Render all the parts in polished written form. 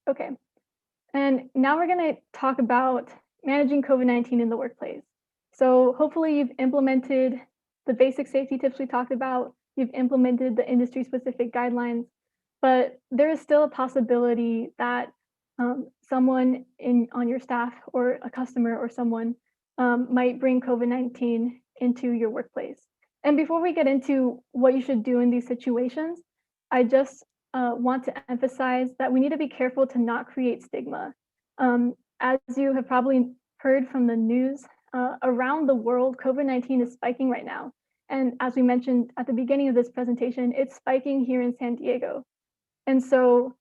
Okay, and now we're going to talk about managing COVID-19 in the workplace. So hopefully you've implemented the basic safety tips we talked about, you've implemented the industry specific guidelines, but there is still a possibility that someone on your staff or a customer or someone might bring COVID-19 into your workplace. And before we get into what you should do in these situations, I just want to emphasize that we need to be careful to not create stigma. As you have probably heard from the news, around the world, COVID-19 is spiking right now. And as we mentioned at the beginning of this presentation, it's spiking here in San Diego. And so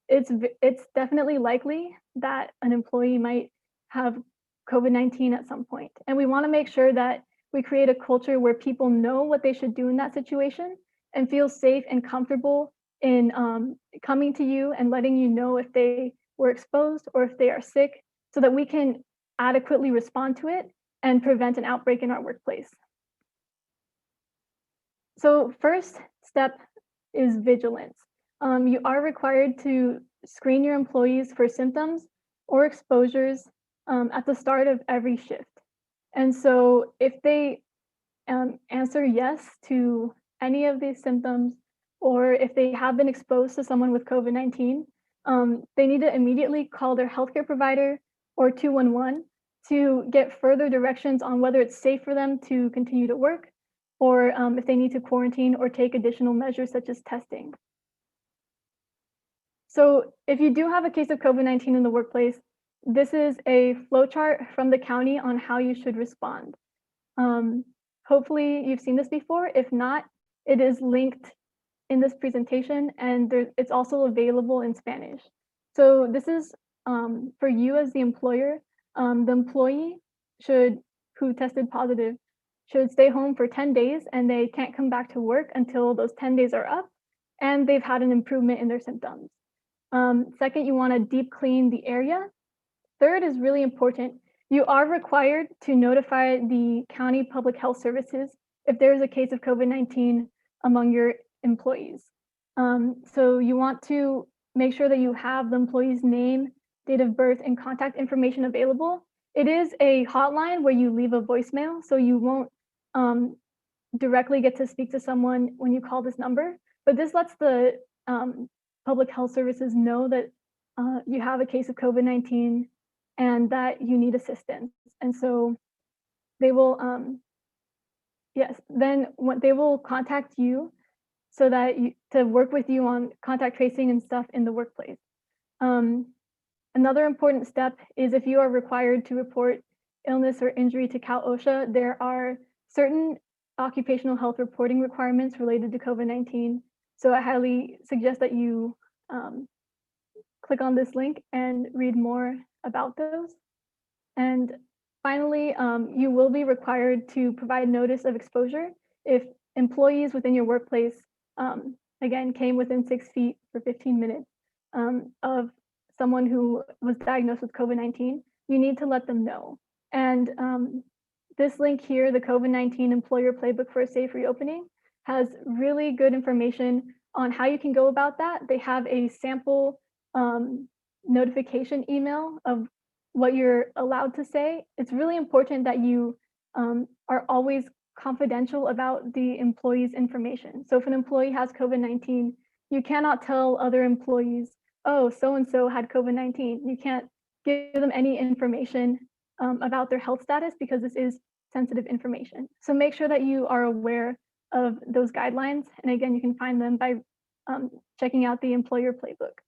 it's definitely likely that an employee might have COVID-19 at some point. And we want to make sure that we create a culture where people know what they should do in that situation and feel safe and comfortable in coming to you and letting you know if they were exposed or if they are sick so that we can adequately respond to it and prevent an outbreak in our workplace. So first step is vigilance. You are required to screen your employees for symptoms or exposures at the start of every shift. And so if they answer yes to any of these symptoms, or if they have been exposed to someone with COVID-19, they need to immediately call their healthcare provider or 211 to get further directions on whether it's safe for them to continue to work or if they need to quarantine or take additional measures such as testing. So if you do have a case of COVID-19 in the workplace, this is a flowchart from the county on how you should respond. Hopefully you've seen this before. If not, it is linked in this presentation and it's also available in Spanish. So this is for you as the employer. The employee who tested positive should stay home for 10 days and they can't come back to work until those 10 days are up and they've had an improvement in their symptoms. Second, you want to deep clean the area. Third is really important. You are required to notify the county public health services if there is a case of COVID-19 among your employees. So you want to make sure that you have the employee's name, date of birth, and contact information available. It is a hotline where you leave a voicemail, so you won't directly get to speak to someone when you call this number, but this lets the public health services know that you have a case of COVID-19 and that you need assistance. And so they will, they will contact you so that to work with you on contact tracing and stuff in the workplace. Another important step is if you are required to report illness or injury to Cal OSHA, there are certain occupational health reporting requirements related to COVID-19. So I highly suggest that you click on this link and read more about those. And finally, you will be required to provide notice of exposure if employees within your workplace, again, came within 6 feet for 15 minutes of someone who was diagnosed with COVID-19, you need to let them know. And this link here, the COVID-19 Employer Playbook for a Safe Reopening, has really good information on how you can go about that. They have a sample notification email of what you're allowed to say. It's really important that you are always confidential about the employee's information. So if an employee has COVID-19, you cannot tell other employees, oh, so-and-so had COVID-19. You can't give them any information about their health status because this is sensitive information. So make sure that you are aware of those guidelines. And again, you can find them by checking out the Employer Playbook.